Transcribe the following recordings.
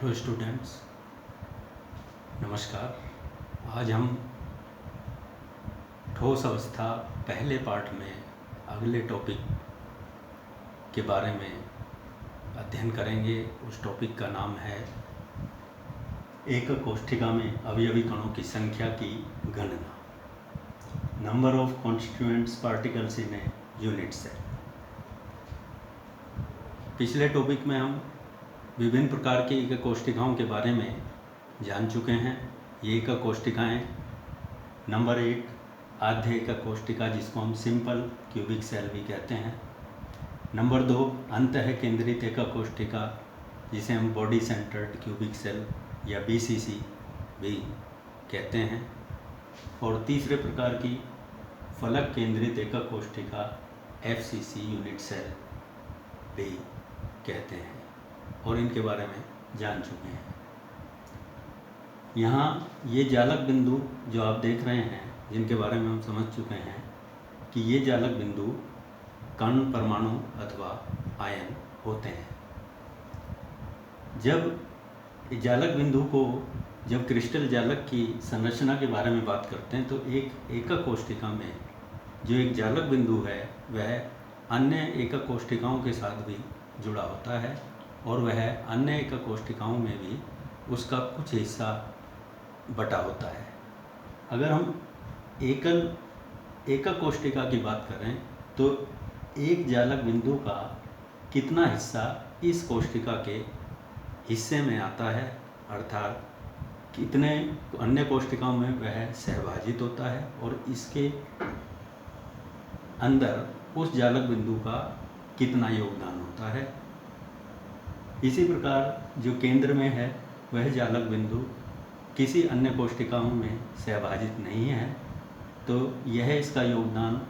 Hello students, नमस्कार। आज हम ठोस अवस्था पहले पार्ट में अगले टॉपिक के बारे में अध्ययन करेंगे। उस टॉपिक का नाम है एकक कोष्ठिका में अवयवी कणों की संख्या की गणना, number of constituents particles in a unit cell. पिछले टॉपिक में हम विभिन्न प्रकार की एकक कोष्ठिकाओं के बारे में जान चुके हैं। ये एकक कोष्ठिकाएँ नंबर 1 आद्य एकक कोष्ठिका, जिसको हम सिंपल क्यूबिक सेल भी कहते हैं। नंबर 2 अंतः केंद्रित एकक कोष्ठिका, जिसे हम बॉडी सेंटर्ड क्यूबिक सेल या BCC भी कहते हैं। और तीसरे प्रकार की फलक केंद्रित एकक कोष्ठिका FCC यूनिट सेल भी कहते हैं, और इनके बारे में जान चुके हैं। यहाँ ये जालक बिंदु जो आप देख रहे हैं, जिनके बारे में हम समझ चुके हैं कि ये जालक बिंदु कण, परमाणु अथवा आयन होते हैं। जब जालक बिंदु को, जब क्रिस्टल जालक की संरचना के बारे में बात करते हैं, तो एक एकक कोष्ठिका में जो एक जालक बिंदु है वह अन्य एकक कोष्ठिकाओं के साथ भी जुड़ा होता है, और वह अन्य एकक कोष्ठिकाओं में भी उसका कुछ हिस्सा बटा होता है। अगर हम एकक कोष्ठिका की बात करें तो एक जालक बिंदु का कितना हिस्सा इस कोष्ठिका के हिस्से में आता है, अर्थात कितने अन्य कोष्ठिकाओं में वह सहभाजित होता है, और इसके अंदर उस जालक बिंदु का कितना योगदान होता है। इसी प्रकार जो केंद्र में है वह जालक बिंदु किसी अन्य कोष्ठिकाओं में सहभाजित नहीं है, तो यह इसका योगदान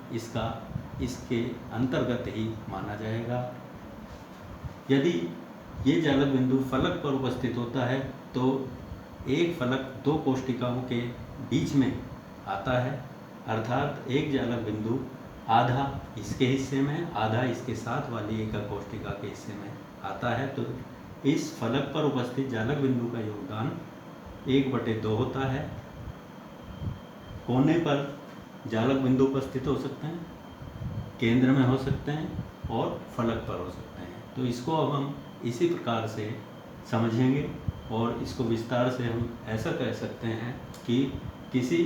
इसके अंतर्गत ही माना जाएगा। यदि ये जालक बिंदु फलक पर उपस्थित होता है तो एक फलक दो कोष्ठिकाओं के बीच में आता है, अर्थात एक जालक बिंदु आधा इसके हिस्से में, आधा इसके साथ वाली एकक कोष्ठिका के हिस्से में आता है। तो इस फलक पर उपस्थित जालक बिंदु का योगदान 1/2 होता है। कोने पर जालक बिंदु उपस्थित हो सकते हैं, केंद्र में हो सकते हैं, और फलक पर हो सकते हैं। तो इसको अब हम इसी प्रकार से समझेंगे, और इसको विस्तार से हम ऐसा कह सकते हैं कि किसी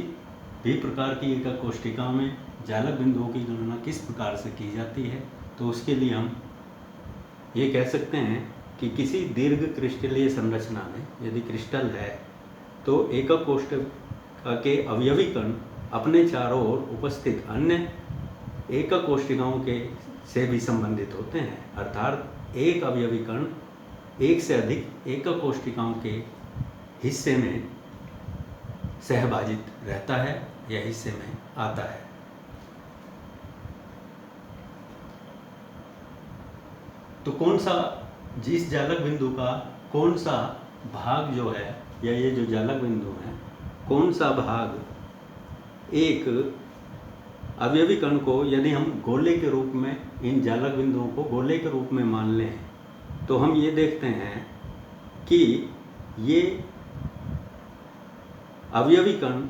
भी प्रकार की एकक कोष्ठिका में जालक बिंदुओं की गणना किस प्रकार से की जाती है। तो उसके लिए हम ये कह सकते हैं कि किसी दीर्घ क्रिस्टलीय संरचना में यदि क्रिस्टल है तो एकक कोष्ठिका के अवयवी कण अपने चारों ओर उपस्थित अन्य एकक कोष्ठिकाओं के से भी संबंधित होते हैं, अर्थात एक अवयवी कण एक से अधिक एकक कोष्ठिकाओं के हिस्से में सहभाजित रहता है या हिस्से में आता है। तो कौन सा, जिस जालक बिंदु का कौन सा भाग जो है, या ये जो जालक बिंदु है, कौन सा भाग एक अवयवी कण को, यदि हम गोले के रूप में इन जालक बिंदुओं को गोले के रूप में मान लें, तो हम ये देखते हैं कि ये अवयवी कण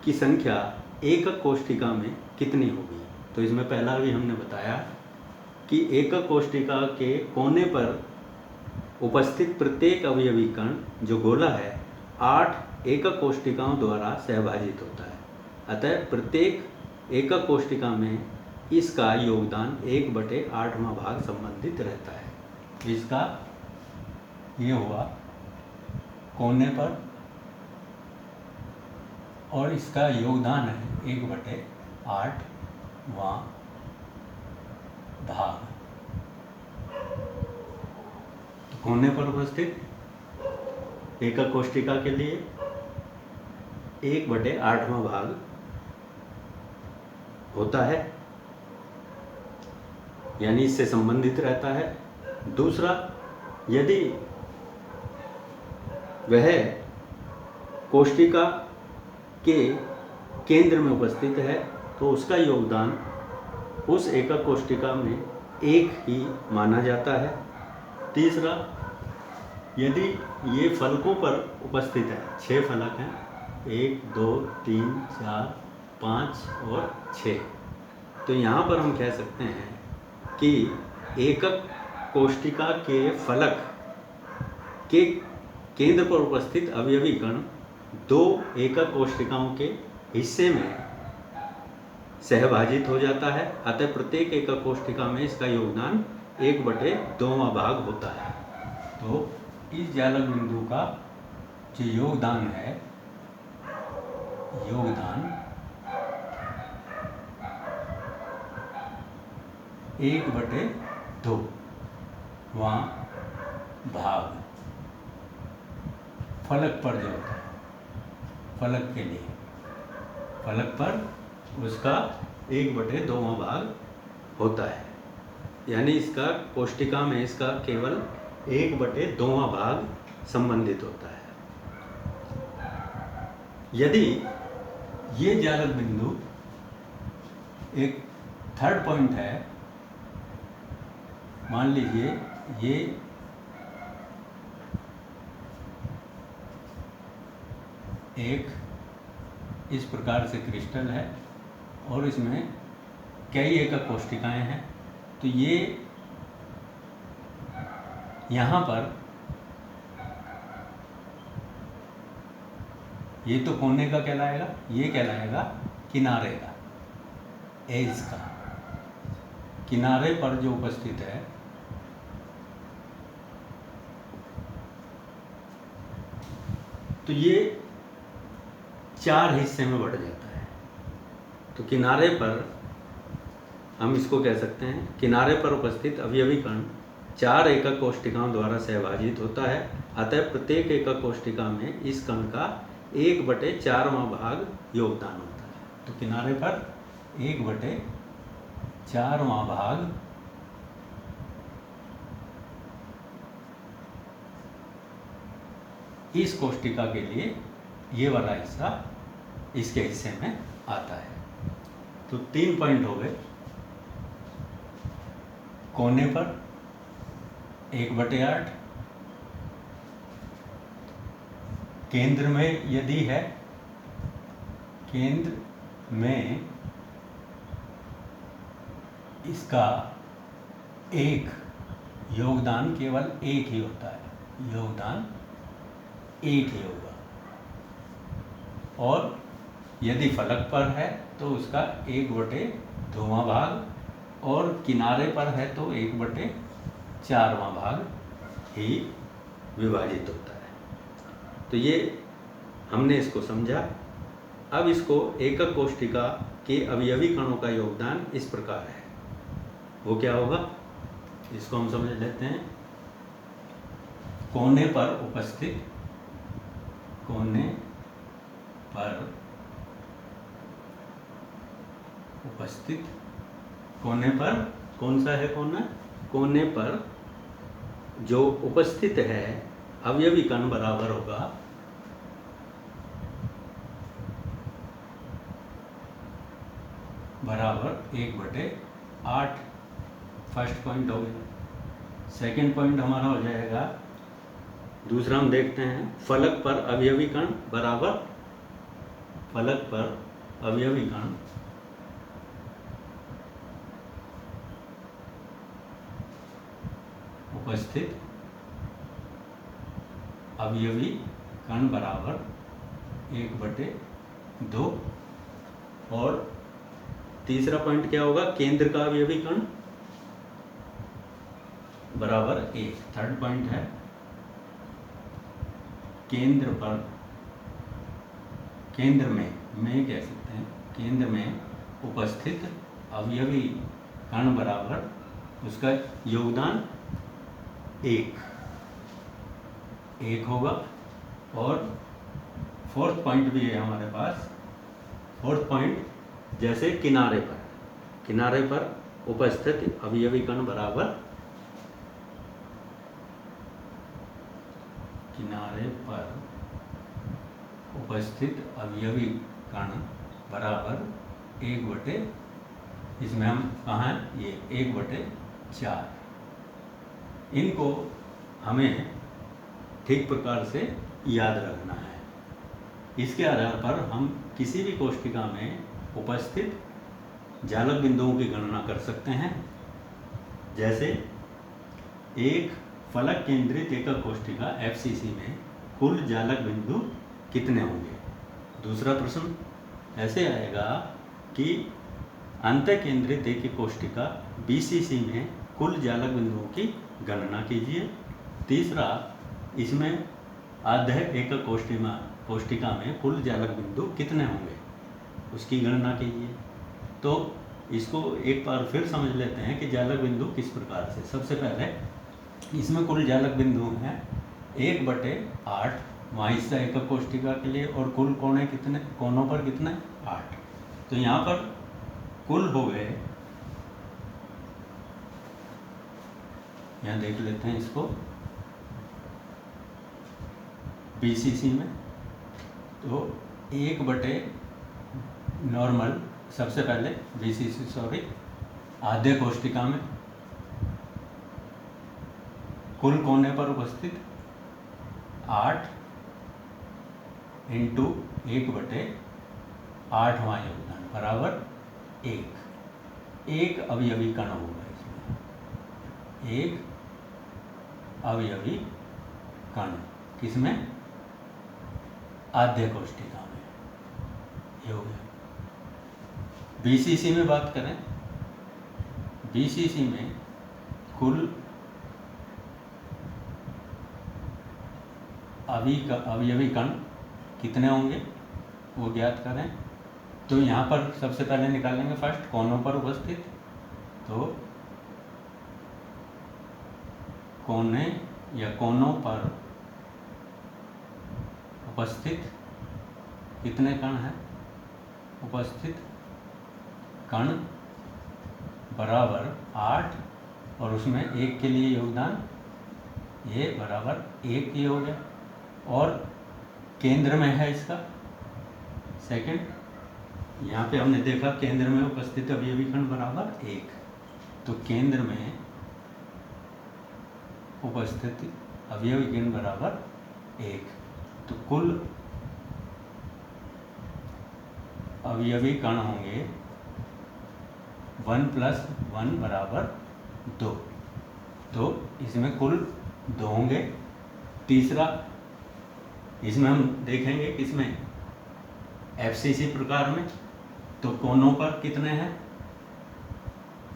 की संख्या एकक कोष्ठिका में कितनी होगी। तो इसमें पहला भी हमने बताया कि एकक कोष्ठिका के कोने पर उपस्थित प्रत्येक अवयवी कण जो गोला है 8 एकक कोष्ठिकाओं द्वारा सहभाजित होता है। अतः प्रत्येक एकक कोष्ठिका में इसका योगदान 1/8वां भाग संबंधित रहता है। इसका ये हुआ कोने पर, और इसका योगदान है 1/8वां भाग। तो कोने पर उपस्थित एकक कोष्ठिका के लिए 1/8वां भाग होता है, यानी इससे संबंधित रहता है। दूसरा, यदि वह कोष्ठिका के केंद्र में उपस्थित है तो उसका योगदान उस एकक कोष्ठिका में एक ही माना जाता है। तीसरा, यदि ये फलकों पर उपस्थित है, 6 फलक हैं, 1 2 3 4 5 और 6, तो यहाँ पर हम कह सकते हैं कि एकक कोष्ठिका के फलक के केंद्र पर उपस्थित अवयवी कण 2 एकक कोष्ठिकाओं के हिस्से में सहभाजित हो जाता है, अतः प्रत्येक एकक कोष्ठिका में इसका योगदान 1/2वां भाग होता है। तो इस जालक बिंदु का जो योगदान है, योगदान 1/2वां भाग फलक पर जो होता है, फलक के लिए, फलक पर उसका 1/2वां भाग होता है, यानी इसका कोष्ठिका में इसका केवल 1/2वां भाग संबंधित होता है। यदि ये जालक बिंदु एक थर्ड पॉइंट है, मान लीजिए ये एक इस प्रकार से क्रिस्टल है और इसमें कई एकक कोष्ठिकाएं हैं, तो ये यहाँ पर ये तो कोने का कहलाएगा, ये कहलाएगा किनारे का, एज का। किनारे पर जो उपस्थित है तो ये 4 हिस्से में बढ़ जाता है। तो किनारे पर हम इसको कह सकते हैं, किनारे पर उपस्थित अवयवी कण 4 एकक कोष्ठिकाओं द्वारा सहभाजित होता है, अतः प्रत्येक एकक कोष्ठिका में इस कण का 1/4वां भाग योगदान होता है। तो किनारे पर 1/4वां भाग इस कोष्ठिका के लिए ये वाला हिस्सा इसके हिस्से में आता है। तो 3 पॉइंट हो गए। कोने पर 1/8, केंद्र में यदि है, केंद्र में इसका एक योगदान केवल एक ही होता है, योगदान एक ही होगा। और यदि फलक पर है तो उसका 1/2वां भाग, और किनारे पर है तो 1/4वां भाग ही विभाजित होता है। तो ये हमने इसको समझा। अब इसको एकक कोष्ठिका के अवयवी कणों का योगदान इस प्रकार है, वो क्या होगा इसको हम समझ लेते हैं। कोने पर उपस्थित, कोने पर उपस्थित, कोने पर कौन सा है कोना, कोने पर जो उपस्थित है अवयवी कण बराबर होगा बराबर 1/8। फर्स्ट पॉइंट हो गया। सेकंड पॉइंट हमारा हो जाएगा, दूसरा हम देखते हैं, फलक पर अवयवी कण बराबर, फलक पर अवयवी कण उपस्थित अवयवी कण बराबर 1/2। और तीसरा पॉइंट क्या होगा, केंद्र का अवयवी कण बराबर 1। थर्ड पॉइंट है, केंद्र पर, केंद्र में कह सकते हैं, केंद्र में उपस्थित अवयवी कण बराबर उसका योगदान 1 होगा। और फोर्थ पॉइंट भी है हमारे पास। फोर्थ पॉइंट जैसे किनारे पर उपस्थित अवयवी कण बराबर, किनारे पर उपस्थित अवयवी कण बराबर 1/, इसमें हम कहाँ हैं, ये 1/4। इनको हमें ठीक प्रकार से याद रखना है। इसके आधार पर हम किसी भी कोष्ठिका में उपस्थित जालक बिंदुओं की गणना कर सकते हैं। जैसे एक फलक केंद्रित एकक कोष्ठिका FCC में कुल जालक बिंदु कितने होंगे। दूसरा प्रश्न ऐसे आएगा कि अंत केंद्रित एकक कोष्ठिका BCC में कुल जालक बिंदुओं की गणना कीजिए। तीसरा, इसमें आद्य एकक कोष्ठिका में कुल जालक बिंदु कितने होंगे उसकी गणना कीजिए। तो इसको एक बार फिर समझ लेते हैं कि जालक बिंदु किस प्रकार से। सबसे पहले इसमें कुल जालक बिंदु हैं 1/8 माइस एकक कोष्ठिका के लिए, और कुल कोणे कितने, कोनों पर कितने 8। तो यहाँ पर कुल हो गए, यहाँ देख लेते हैं इसको BCC में। तो 1/, नॉर्मल, सबसे पहले BCC आद्य कोष्ठिका में कुल कोने पर उपस्थित 8 × 1/8वां योगदान बराबर 1। एक अवयवी कण होगा इसमें, एक अवयवी कण किसमें, आद्य कोष्ठिका में। ये हो गया। BCC में बात करें, BCC में कुल अवयवी कण कितने होंगे वो ज्ञात करें। तो यहाँ पर सबसे पहले निकालेंगे फर्स्ट कोनों पर उपस्थित। तो कोने या कोनों पर उपस्थित कितने कण हैं, उपस्थित कण बराबर 8, और उसमें 1 के लिए योगदान, ये बराबर 1 ये हो गया। और केंद्र में है इसका सेकंड, यहाँ पे हमने देखा केंद्र में उपस्थित अवयवी कण बराबर 1। तो केंद्र में उपस्थित अवयवी कण बराबर 1। तो कुल अवयवी कण होंगे 1 + 1 बराबर 2। तो इसमें कुल 2 होंगे। तीसरा, इसमें हम देखेंगे किसमें, FCC प्रकार में। तो कोनों पर कितने हैं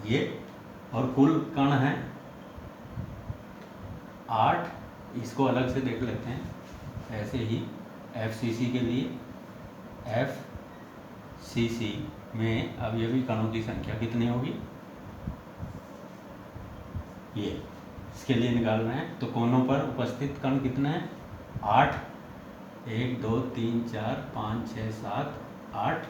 ये, और कुल कण हैं 8। इसको अलग से देख लेते हैं। ऐसे ही FCC के लिए, FCC में अवयवी कणों की संख्या कितनी होगी, ये इसके लिए निकाल रहे हैं। तो कोनों पर उपस्थित कण कितने हैं, 8, 1 2 3 4 5 6 7 8।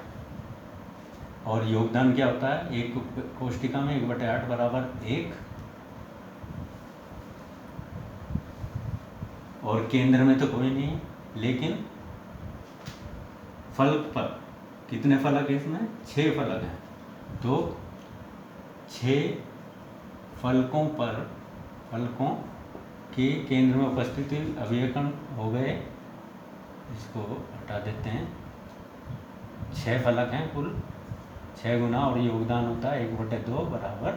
और योगदान क्या होता है, एक कोष्ठिका में 1/8 बराबर 1। और केंद्र में तो कोई नहीं है, लेकिन फलक पर कितने फलक है, इसमें 6 फलक हैं। तो 6 फलकों पर, फलकों के केंद्र में उपस्थित अवयवी कण हो गए। इसको हटा देते हैं। 6 फलक हैं कुल, 6 गुना, और योगदान होता है 1/2 बराबर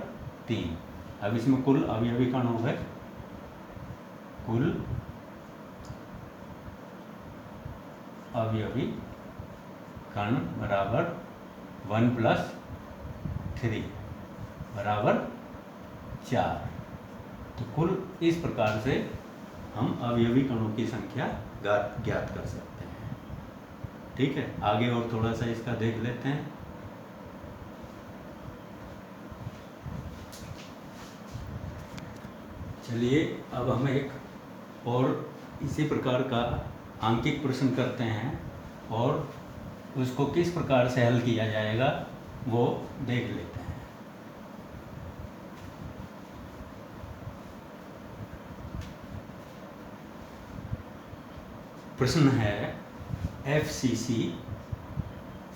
3। अब इसमें कुल अवयवी कण हो गए, कुल अवयवी कण बराबर 1 + 3 बराबर 4। तो कुल इस प्रकार से हम अवयवी कणों की संख्या ज्ञात कर सकते हैं। ठीक है, आगे और थोड़ा सा इसका देख लेते हैं। चलिए अब हम एक और इसी प्रकार का आंकिक प्रश्न करते हैं, और उसको किस प्रकार से हल किया जाएगा वो देख लेते हैं। प्रश्न है, FCC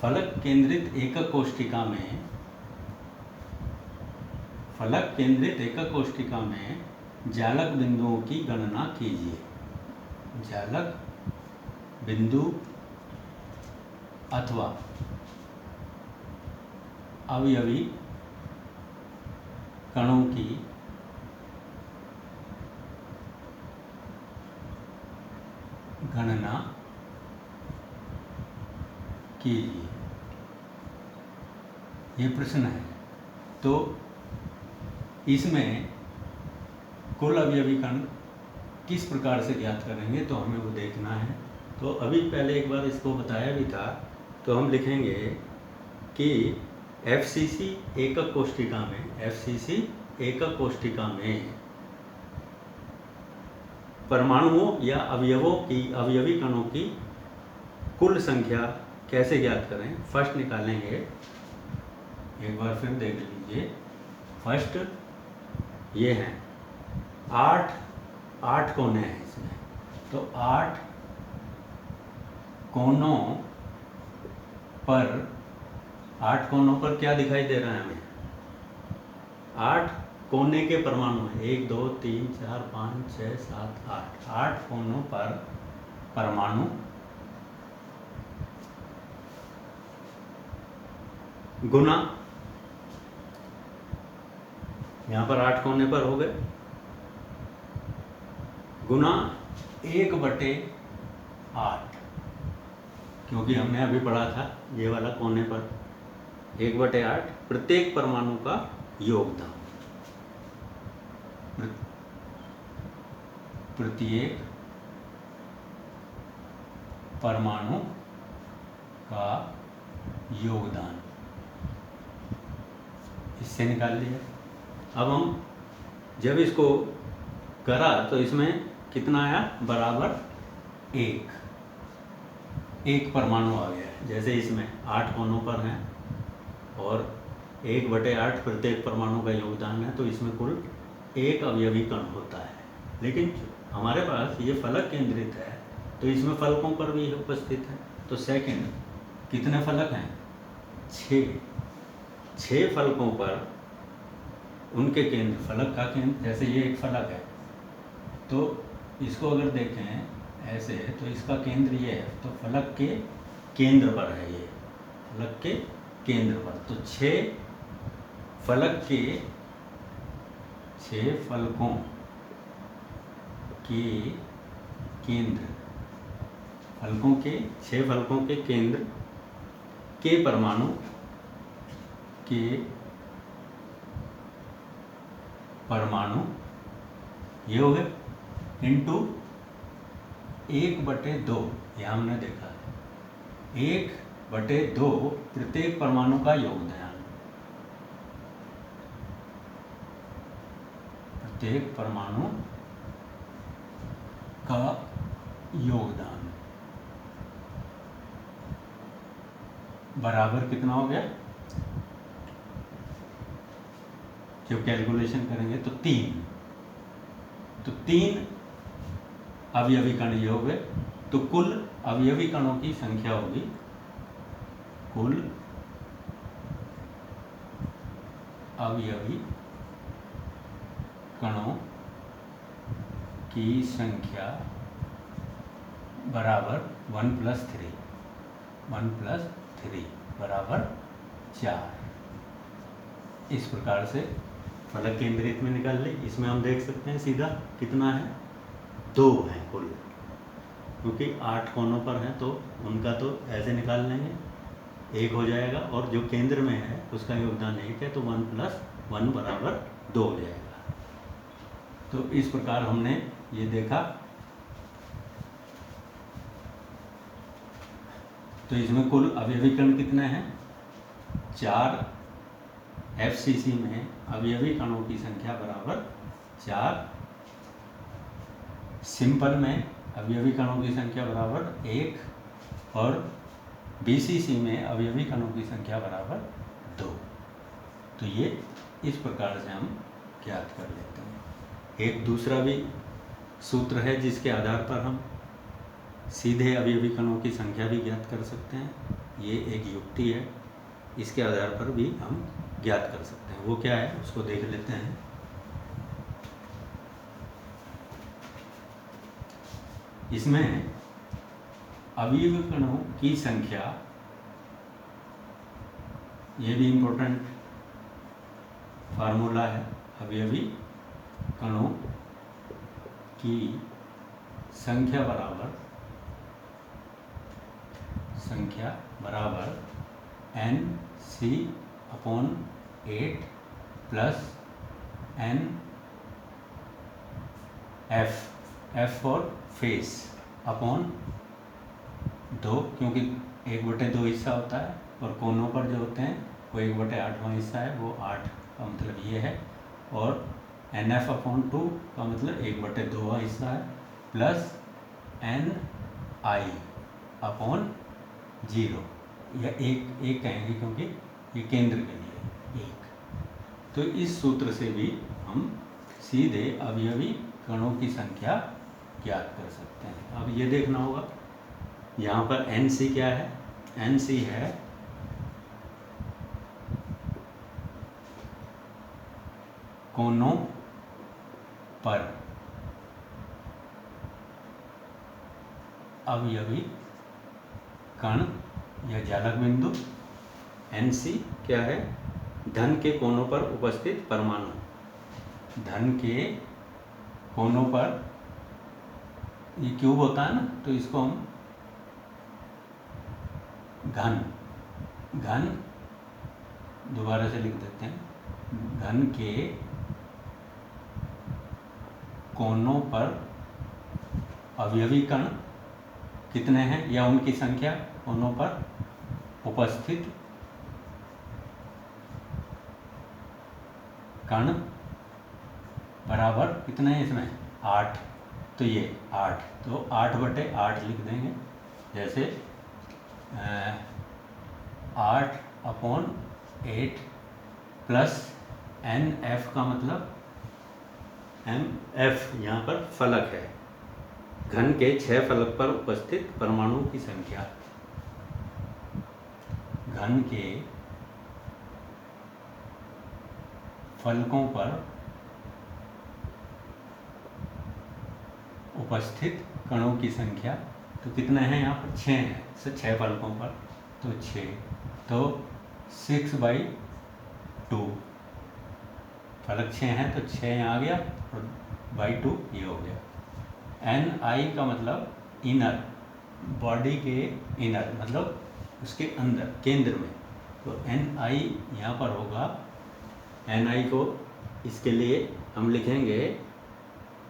फलक केंद्रित एकक कोष्ठिका में, फलक केंद्रित एकक कोष्ठिका में जालक बिंदुओं की गणना कीजिए। जालक बिंदु अथवा अवयवी कणों की गणना कीजिए। ये प्रश्न है। तो इसमें कुल अवयवी कण किस प्रकार से ज्ञात करेंगे, तो हमें वो देखना है। तो अभी पहले एक बार इसको बताया भी था। तो हम लिखेंगे कि FCC एकक कोष्ठिका में, FCC एकक कोष्ठिका में परमाणुओं या अवयवों की, अवयवी कणों की कुल संख्या कैसे ज्ञात करें। फर्स्ट निकालेंगे, एक बार फिर देख लीजिए। फर्स्ट ये हैं 8 कोने हैं इसमें। तो 8 कोनों पर क्या दिखाई दे रहा है हमें? 8 कोने के परमाणु हैं। 1 2 3 4 5 6 7 8। 8 कोनों पर परमाणु गुना, यहाँ पर 8 कोने पर हो गए, गुना 1/8, क्योंकि हमने अभी पढ़ा था ये वाला कोने पर 1/8 प्रत्येक परमाणु का योगदान। प्रत्येक परमाणु का योगदान, इससे निकाल लिया। अब हम जब इसको करा तो इसमें कितना आया? बराबर 1 परमाणु आ गया है। जैसे इसमें 8 कोनों पर हैं और 1/8 प्रत्येक परमाणु का योगदान है, तो इसमें कुल 1 अवयवी कण होता है। लेकिन हमारे पास ये फलक केंद्रित है, तो इसमें फलकों पर भी उपस्थित है। तो सेकंड कितने फलक हैं? 6 फलकों पर उनके केंद्र, फलक का केंद्र, जैसे ये एक फलक है तो इसको अगर देखें ऐसे, तो इसका केंद्र ये है, तो फलक के केंद्र पर है ये, फलक के केंद्र पर। तो 6 फलकों के केंद्र, 6 फलकों के केंद्र के परमाणु ये हो गए इंटू 1/2, यह हमने देखा है 1/2 प्रत्येक परमाणु का योगदान, प्रत्येक परमाणु का योगदान बराबर कितना हो गया? जब कैलकुलेशन करेंगे तो 3 अवयवी कण ये हो गए। तो कुल अवयवी कणों की संख्या होगी, कुल अवयवी कणों की संख्या बराबर 1 + 3 बराबर 4। इस प्रकार से फलक केंद्रित में निकाल ली। इसमें हम देख सकते हैं सीधा कितना है, 2 है कुल, क्योंकि 8 कोनों पर हैं तो उनका तो ऐसे निकाल लेंगे, 1 हो जाएगा, और जो केंद्र में है उसका योगदान 1 है, तो 1 + 1 बराबर 2 हो जाएगा। तो इस प्रकार हमने ये देखा। तो इसमें कुल अवयवी कण कितने हैं? 4। FCC में अवयवी कणों की संख्या बराबर 4। सिंपल में अवयवी कणों की संख्या बराबर 1 और BCC में अवयवी कणों की संख्या बराबर 2। तो ये इस प्रकार से हम ज्ञात कर लेते हैं। एक दूसरा भी सूत्र है जिसके आधार पर हम सीधे अवयवी कणों की संख्या भी ज्ञात कर सकते हैं। ये एक युक्ति है, इसके आधार पर भी हम ज्ञात कर सकते हैं। वो क्या है उसको देख लेते हैं। इसमें अवयवी कणों की संख्या, ये भी इम्पोर्टेंट फार्मूला है, अवयवी कणों की संख्या बराबर NC/8 plus NF, F for face, upon 2, क्योंकि 1/2 हिस्सा होता है और कोनों पर जो होते हैं वो 1/8वां हिस्सा है, वो 8 का मतलब ये है, और NF/2 का मतलब 1/2वां हिस्सा है, प्लस NI/0, या एक कहेंगे क्योंकि ये केंद्र के लिए 1। तो इस सूत्र से भी हम सीधे अवयवी कणों की संख्या ज्ञात कर सकते हैं। अब ये देखना होगा यहाँ पर NC क्या है, NC है कोनों पर अवयवी कण या जालक बिंदु। NC क्या है, धन के कोनों पर उपस्थित परमाणु, धन के कोनों पर, ये क्यूब होता है ना, तो इसको हम घन दोबारा से लिख देते हैं, घन के कोनों पर अवयवी कण कितने हैं या उनकी संख्या, कोनों पर उपस्थित कण बराबर कितने हैं इसमें, 8, तो ये 8, तो 8/8 लिख देंगे, जैसे 8/8 प्लस NF का मतलब MF यहाँ पर फलक है, घन के 6 फलक पर उपस्थित परमाणुओं की संख्या, घन के फलकों पर उपस्थित कणों की संख्या, तो कितने हैं यहाँ पर, 6 हैं, 6 फलकों पर, तो 6, तो 6/2, फलक 6 हैं तो 6 यहाँ आ गया और /2 ये हो गया। NI का मतलब इनर, बॉडी के इनर मतलब उसके अंदर, केंद्र में, तो NI यहाँ पर होगा, NI को इसके लिए हम लिखेंगे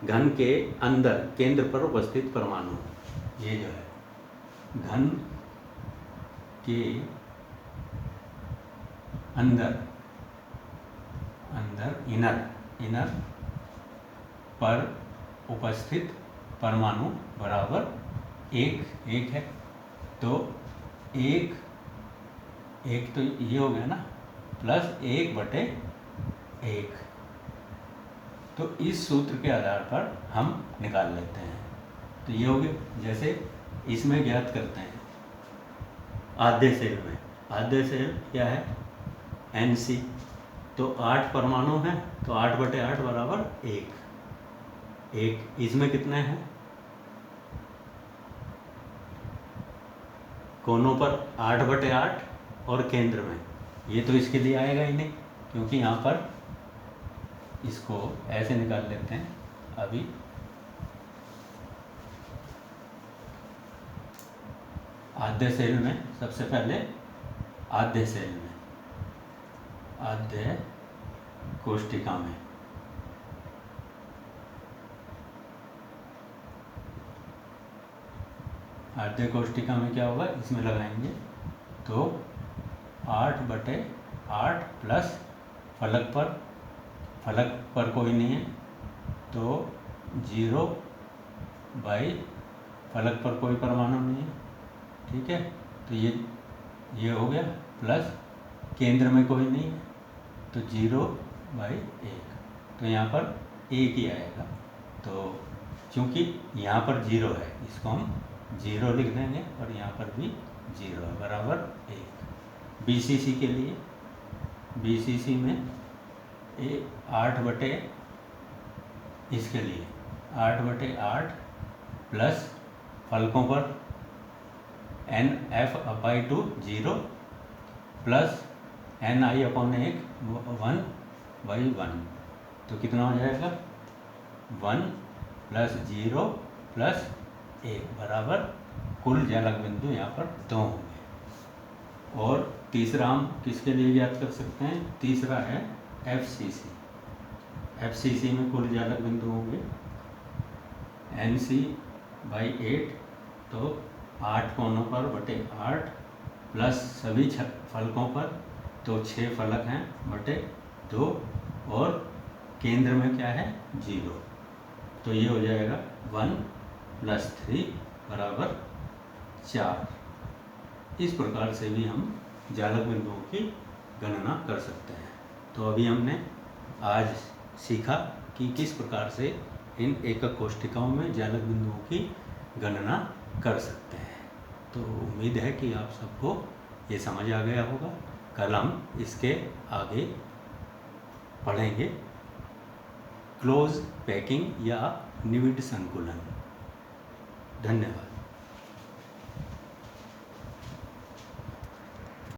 घन के अंदर, केंद्र पर उपस्थित परमाणु, ये जो है घन के अंदर इनर पर उपस्थित परमाणु बराबर 1 है, तो 1 तो ये हो गया ना, प्लस 1/1, तो इस सूत्र के आधार पर हम निकाल लेते हैं। तो ये हो गया, जैसे इसमें ज्ञात करते हैं आधे सेल में, आधे सेल क्या है, NC, तो 8 परमाणु हैं, तो 8/8 बराबर 1, इसमें कितने हैं, कोनों पर 8/8 और केंद्र में, ये तो इसके लिए आएगा ही नहीं, क्योंकि यहाँ पर इसको ऐसे निकाल लेते हैं अभी, आधे सेल में, सबसे पहले आधे सेल में, आधे कोष्ठिका में, आधे कोष्ठिका में क्या होगा, इसमें लगाएंगे, तो 8/8 प्लस फलक पर कोई नहीं है, तो 0 बाई फलक पर कोई परमाणु नहीं है, ठीक है, तो ये हो गया, प्लस केंद्र में कोई नहीं है, तो 0/1, तो यहाँ पर 1 ही आएगा, तो क्योंकि यहाँ पर 0 है, इसको हम 0 लिख देंगे, और यहाँ पर भी 0 है, बराबर 1। BCC के लिए, BCC में 8/, इसके लिए 8/8 प्लस फलकों पर NF/2 प्लस NI/1 1/1, तो कितना हो जाएगा 1 + 0 + 1 बराबर कुल जालक बिंदु यहाँ पर 2 होंगे। और तीसरा हम किसके लिए याद कर सकते हैं, तीसरा है FCC। FCC में कुल जालक बिंदु होंगे NC/8, तो 8 कोनों पर बटे 8 प्लस सभी फलकों पर, तो 6 फलक हैं बटे 2, और केंद्र में क्या है 0, तो ये हो जाएगा 1 + 3 बराबर 4। इस प्रकार से भी हम जालक बिंदुओं की गणना कर सकते हैं। तो अभी हमने आज सीखा कि किस प्रकार से इन एकक कोष्ठिकाओं में जालक बिंदुओं की गणना कर सकते हैं। तो उम्मीद है कि आप सबको ये समझ आ गया होगा। कल हम इसके आगे पढ़ेंगे क्लोज पैकिंग या निविड संकुलन। धन्यवाद।